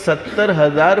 70,000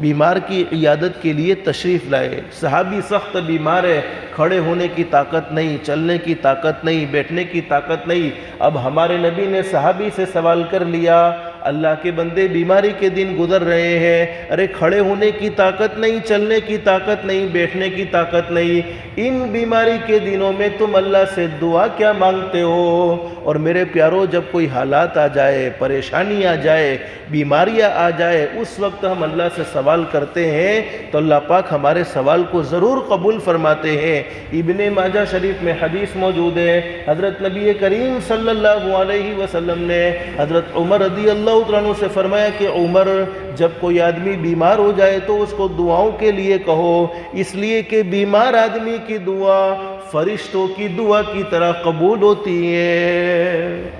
بیمار کی عیادت کے لیے تشریف لائے۔ صحابی سخت بیمار ہے، کھڑے ہونے کی طاقت نہیں، چلنے کی طاقت نہیں، بیٹھنے کی طاقت نہیں۔ اب ہمارے نبی نے صحابی سے سوال کر لیا، اللہ کے بندے بیماری کے دن گزر رہے ہیں، ارے کھڑے ہونے کی طاقت نہیں، چلنے کی طاقت نہیں، بیٹھنے کی طاقت نہیں، ان بیماری کے دنوں میں تم اللہ سے دعا کیا مانگتے ہو؟ اور میرے پیارو، جب کوئی حالات آ جائے، پریشانی آ جائے، بیماریاں آ جائے، اس وقت ہم اللہ سے سوال کرتے ہیں تو اللہ پاک ہمارے سوال کو ضرور قبول فرماتے ہیں۔ ابن ماجہ شریف میں حدیث موجود ہے، حضرت نبی کریم صلی اللہ علیہ وسلم نے حضرت عمر رضی اللہ عنہ سے فرمایا کہ عمر، جب کوئی آدمی بیمار ہو جائے تو اس کو دعاؤں کے لیے کہو، اس لیے کہ بیمار آدمی کی دعا فرشتوں کی دعا کی طرح قبول ہوتی ہے۔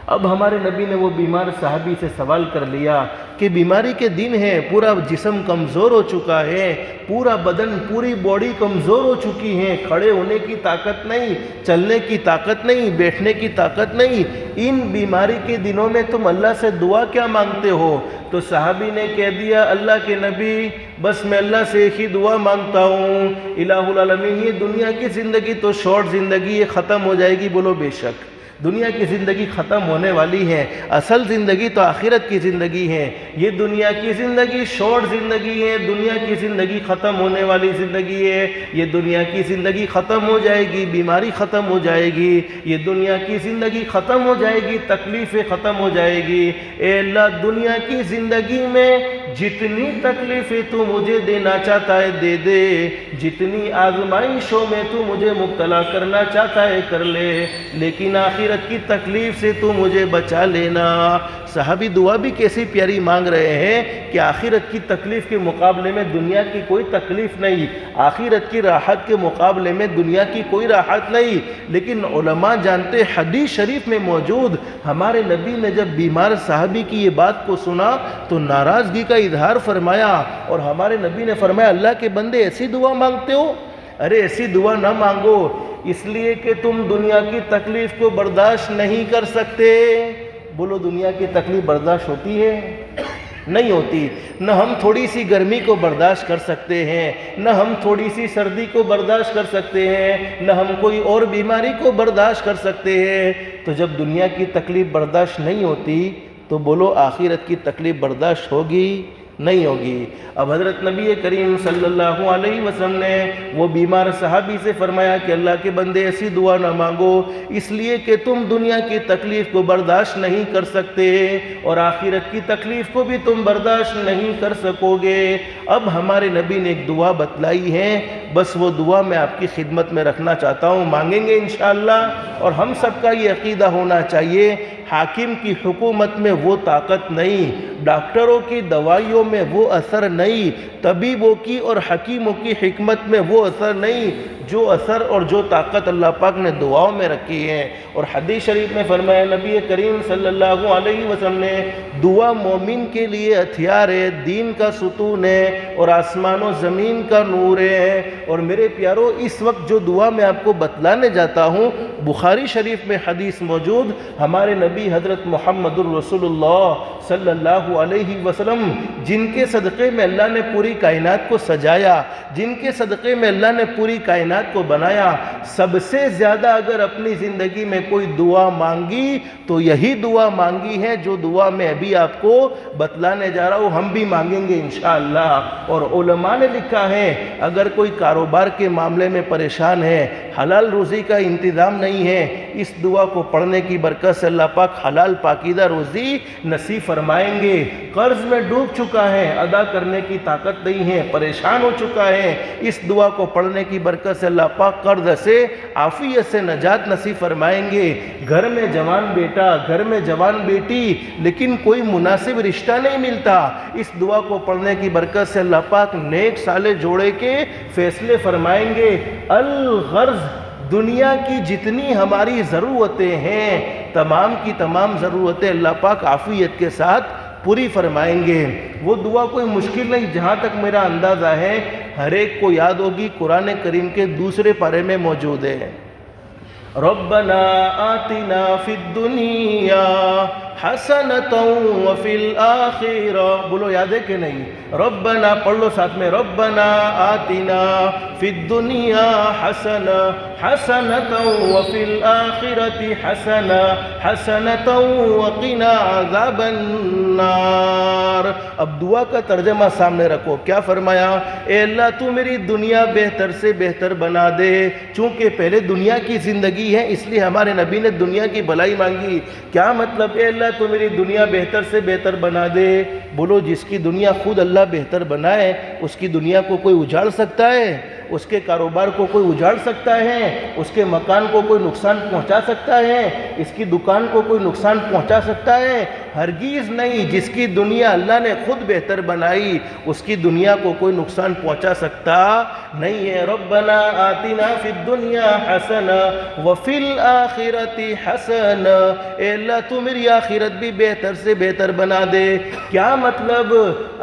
اب ہمارے نبی نے وہ بیمار صحابی سے سوال کر لیا کہ بیماری کے دن ہیں، پورا جسم کمزور ہو چکا ہے، پورا بدن، پوری باڈی کمزور ہو چکی ہے، کھڑے ہونے کی طاقت نہیں، چلنے کی طاقت نہیں، بیٹھنے کی طاقت نہیں، ان بیماری کے دنوں میں تم اللہ سے دعا کیا مانگتے ہو؟ تو صحابی نے کہہ دیا، اللہ کے نبی، بس میں اللہ سے ایک ہی دعا مانگتا ہوں، الہ العالمین، یہ دنیا کی زندگی تو شارٹ زندگی، یہ ختم ہو جائے گی۔ بولو بے شک، دنیا کی زندگی ختم ہونے والی ہے، اصل زندگی تو آخرت کی زندگی ہے۔ یہ دنیا کی زندگی شارٹ زندگی ہے، دنیا کی زندگی ختم ہونے والی زندگی ہے، یہ دنیا کی زندگی ختم ہو جائے گی، بیماری ختم ہو جائے گی، یہ دنیا کی زندگی ختم ہو جائے گی، تکلیفیں ختم ہو جائے گی۔ اے اللہ، دنیا کی زندگی میں جتنی تکلیفیں تو مجھے دینا چاہتا ہے دے دے، جتنی آزمائشوں میں تو مجھے مبتلا کرنا چاہتا ہے کر لے، لیکن آخرت کی تکلیف سے تو مجھے بچا لینا۔ صحابی دعا بھی کیسی پیاری مانگ رہے ہیں کہ آخرت کی تکلیف کے مقابلے میں دنیا کی کوئی تکلیف نہیں، آخرت کی راحت کے مقابلے میں دنیا کی کوئی راحت نہیں۔ لیکن علماء جانتے، حدیث شریف میں موجود، ہمارے نبی نے جب بیمار صحابی کی یہ بات کو سنا تو ناراضگی کا اظہار فرمایا، اور ہمارے نبی نے فرمایا، اللہ کے بندے ایسی دعا مانگتے ہو؟ ارے ایسی دعا نہ مانگو، اس لیے کہ تم دنیا کی تکلیف کو برداشت نہیں کر سکتے۔ بولو، دنیا کی تکلیف برداشت ہوتی ہے؟ نہیں ہوتی۔ نہ ہم تھوڑی سی گرمی کو برداشت کر سکتے ہیں، نہ ہم تھوڑی سی سردی کو برداشت کر سکتے ہیں، نہ ہم کوئی اور بیماری کو برداشت کر سکتے ہیں۔ تو جب دنیا کی تکلیف برداشت نہیں ہوتی تو بولو آخرت کی تکلیف برداشت ہوگی؟ نہیں ہوگی۔ اب حضرت نبی کریم صلی اللہ علیہ وسلم نے وہ بیمار صحابی سے فرمایا کہ اللہ کے بندے ایسی دعا نہ مانگو، اس لیے کہ تم دنیا کی تکلیف کو برداشت نہیں کر سکتے اور آخرت کی تکلیف کو بھی تم برداشت نہیں کر سکو گے۔ اب ہمارے نبی نے ایک دعا بتلائی ہے، بس وہ دعا میں آپ کی خدمت میں رکھنا چاہتا ہوں، مانگیں گے انشاءاللہ۔ اور ہم سب کا یہ عقیدہ ہونا چاہیے، حاکم کی حکومت میں وہ طاقت نہیں، ڈاکٹروں کی دوائیوں میں وہ اثر نہیں، طبیبوں کی اور حکیموں کی حکمت میں وہ اثر نہیں، جو اثر اور جو طاقت اللہ پاک نے دعاؤں میں رکھی ہے۔ اور حدیث شریف میں فرمایا نبی کریم صلی اللہ علیہ وسلم نے، دعا مومن کے لیے ہتھیار ہے، دین کا ستون ہے اور آسمان و زمین کا نور ہے۔ اور میرے پیارو، اس وقت جو دعا میں آپ کو بتلانے جاتا ہوں، بخاری شریف میں حدیث موجود، ہمارے نبی حضرت محمد الرسول اللہ صلی اللہ علیہ وسلم، جن کے صدقے میں اللہ نے پوری کائنات کو سجایا، جن کے صدقے میں اللہ نے پوری کائنات کو بنایا، سب سے زیادہ اگر اپنی زندگی میں کوئی دعا مانگی تو یہی دعا مانگی ہے جو دعا میں ابھی آپ کو بتلانے جا رہا ہوں، ہم بھی مانگیں گے انشاءاللہ۔ اور علماء نے لکھا ہے، اگر کوئی کاروبار کے معاملے میں پریشان ہے، حلال روزی کا انتظام نہیں ہے، اس دعا کو پڑھنے کی برکت سے اللہ پاک حلال پاکیزہ روزی نصیب فرمائیں گے۔ قرض میں ڈوب چکا ہے، ادا کرنے کی طاقت نہیں ہے، پریشان ہو چکا ہے، اس دعا کو پڑھنے کی برکت سے اللہ پاک قرض سے، عافیت سے نجات نصیب فرمائیں گے۔ گھر میں جوان بیٹا، گھر میں جوان بیٹی، لیکن کوئی مناسب رشتہ نہیں ملتا، اس دعا کو پڑھنے کی برکت سے اللہ پاک نیک صالح جوڑے کے فیصلے فرمائیں گے۔ الغرض، دنیا کی جتنی ہماری ضرورتیں ہیں، تمام کی تمام ضرورتیں اللہ پاک عافیت کے ساتھ پوری فرمائیں گے۔ وہ دعا کوئی مشکل نہیں، جہاں تک میرا اندازہ ہے ہر ایک کو یاد ہوگی، قرآن کریم کے دوسرے پارے میں موجود ہے۔ ربنا آتنا فی الدنیا حسنة وفي الآخرة، بولو یاد ہے کہ نہیں؟ ربنا پڑھ لو ساتھ میں، ربنا آتنا فی الدنیا حسنة حسنة وفی الآخرة حسنة حسنة وقنا عذاب النار۔ اب دعا کا ترجمہ سامنے رکھو، کیا فرمایا؟ اے اللہ تو میری دنیا بہتر سے بہتر بنا دے، چونکہ پہلے دنیا کی زندگی ہے اس لیے ہمارے نبی نے دنیا کی بھلائی مانگی۔ کیا مطلب؟ اے اللہ تو میری دنیا بہتر سے بہتر بنا دے۔ بولو جس کی دنیا خود اللہ بہتر بنائے اس کی دنیا کو کوئی اجاڑ سکتا ہے؟ اس کے کاروبار کو کوئی اجاڑ سکتا ہے؟ اس کے مکان کو کوئی نقصان پہنچا سکتا ہے؟ اس کی دکان کو کوئی نقصان پہنچا سکتا ہے؟ ہرگز نہیں۔ جس کی دنیا اللہ نے خود بہتر بنائی اس کی دنیا کو کوئی نقصان پہنچا سکتا نہیں ہے۔ ربنا آتنا فی الدنیا حسنہ وفی الآخرۃ حسنہ، اے اللہ تو میری آخرت بھی بہتر سے بہتر بنا دے۔ کیا مطلب؟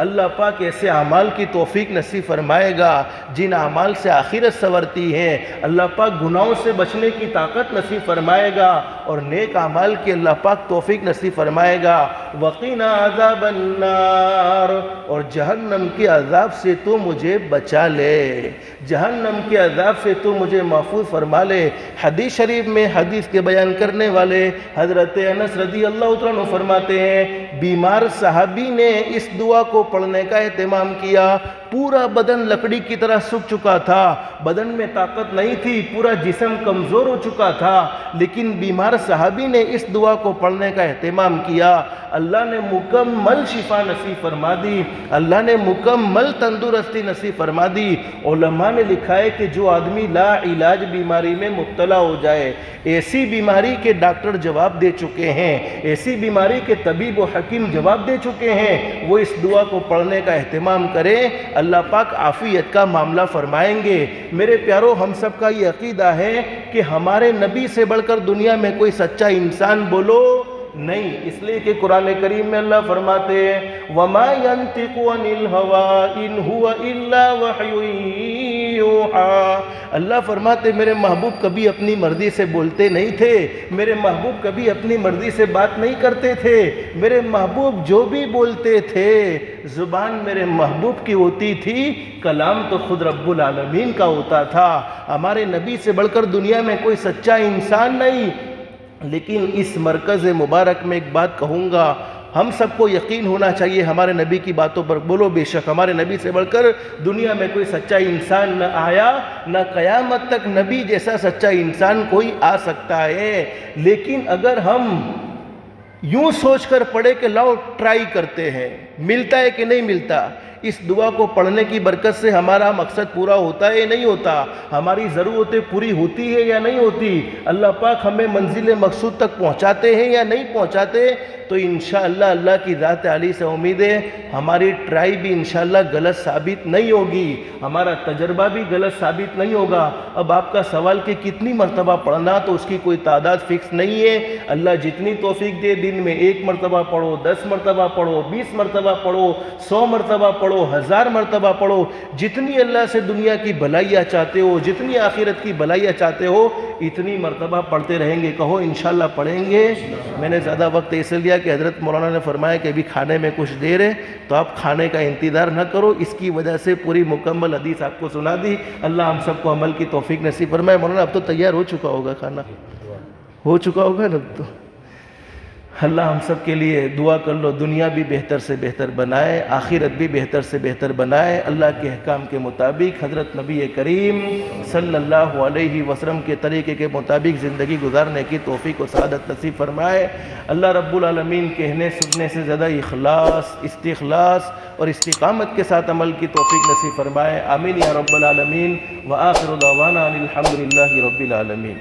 اللہ پاک ایسے اعمال کی توفیق نصیب فرمائے گا جن اعمال سے آخرت سنورتی ہے۔ اللہ پاک گناہوں سے بچنے کی طاقت نصیب فرمائے گا اور نیک اعمال کی اللہ پاک توفیق نصیب فرمائے گا۔ وقنا عذاب النار، اور جہنم کے عذاب سے تو مجھے بچا لے، جہنم کے عذاب سے تو مجھے محفوظ فرما لے۔ حدیث شریف میں حدیث کے بیان کرنے والے حضرت انس رضی اللہ عنہ فرماتے ہیں بیمار صحابی نے اس دعا کو پڑھنے کا اہتمام کیا، پورا بدن لکڑی کی طرح سوکھ چکا تھا، بدن میں طاقت نہیں تھی، پورا جسم کمزور ہو چکا تھا، لیکن بیمار صحابی نے اس دعا کو پڑھنے کا اہتمام کیا، اللہ نے مکمل شفا نصیب فرما دی، اللہ نے مکمل تندرستی نصیب فرما دی۔ علماء نے لکھا ہے کہ جو آدمی لا علاج بیماری میں مبتلا ہو جائے، ایسی بیماری کے ڈاکٹر جواب دے چکے ہیں، ایسی بیماری کے طبیب و حکیم جواب دے چکے ہیں، وہ اس دعا کو پڑھنے کا اہتمام کریں، اللہ پاک عافیت کا معاملہ فرمائیں گے۔ میرے پیارو، ہم سب کا یہ عقیدہ ہے کہ ہمارے نبی سے بڑھ کر دنیا میں کوئی سچا انسان بولو نہیں، اس لیے کہ قرآن کریم میں اللہ فرماتے ہیں وَمَا يَنْتِقُ عَنِ الْهَوَىٰ إِنْ هُوَ إِلَّا وَحْيٌ يُوحَىٰ۔ اللہ فرماتے میرے محبوب کبھی اپنی مرضی سے بولتے نہیں تھے، میرے محبوب کبھی اپنی مرضی سے بات نہیں کرتے تھے، میرے محبوب جو بھی بولتے تھے زبان میرے محبوب کی ہوتی تھی، کلام تو خود رب العالمین کا ہوتا تھا۔ ہمارے نبی سے بڑھ کر دنیا میں کوئی سچا انسان نہیں۔ لیکن اس مرکز مبارک میں ایک بات کہوں گا، ہم سب کو یقین ہونا چاہیے ہمارے نبی کی باتوں پر، بولو بے شک ہمارے نبی سے بڑھ کر دنیا میں کوئی سچا انسان نہ آیا، نہ قیامت تک نبی جیسا سچا انسان کوئی آ سکتا ہے۔ لیکن اگر ہم یوں سوچ کر پڑھے کہ لاؤ ٹرائی کرتے ہیں، ملتا ہے کہ نہیں ملتا، اس دعا کو پڑھنے کی برکت سے ہمارا مقصد پورا ہوتا ہے یا نہیں ہوتا، ہماری ضرورتیں پوری ہوتی ہے یا نہیں ہوتی، اللہ پاک ہمیں منزل مقصود تک پہنچاتے ہیں یا نہیں پہنچاتے، تو انشاءاللہ اللہ کی ذات عالی سے امید ہے ہماری ٹرائی بھی انشاءاللہ غلط ثابت نہیں ہوگی، ہمارا تجربہ بھی غلط ثابت نہیں ہوگا۔ اب آپ کا سوال کہ کتنی مرتبہ پڑھنا، تو اس کی کوئی تعداد فکس نہیں ہے، اللہ جتنی توفیق دے، دن میں 1 مرتبہ پڑھو، 10 مرتبہ پڑھو، 20 مرتبہ پڑھو، 100 مرتبہ پڑھو، 1000 مرتبہ پڑھو، جتنی اللہ سے دنیا کی بھلائیاں چاہتے ہو، جتنی آخرت کی بھلائیاں چاہتے ہو، اتنی مرتبہ پڑھتے رہیں گے۔ کہو انشاءاللہ پڑھیں گے۔ میں نے زیادہ وقت اس لیے کہ حضرت مولانا نے فرمایا کہ ابھی کھانے میں کچھ دیر ہے، تو آپ کھانے کا انتظار نہ کرو، اس کی وجہ سے پوری مکمل حدیث آپ کو سنا دی۔ اللہ ہم سب کو عمل کی توفیق نصیب فرمائے۔ مولانا اب تو تیار ہو چکا ہوگا، کھانا ہو چکا ہوگا نا؟ تو اللہ ہم سب کے لیے دعا کر لو، دنیا بھی بہتر سے بہتر بنائے، آخرت بھی بہتر سے بہتر بنائے، اللہ کے احکام کے مطابق حضرت نبی کریم صلی اللہ علیہ وسلم کے طریقے کے مطابق زندگی گزارنے کی توفیق و سعادت نصیب فرمائے۔ اللہ رب العالمین کہنے سننے سے زیادہ اخلاص، استخلاص اور استقامت کے ساتھ عمل کی توفیق نصیب فرمائے۔ آمین یا رب العالمین۔ وآخر دعوانا الحمدللہ رب العالمین۔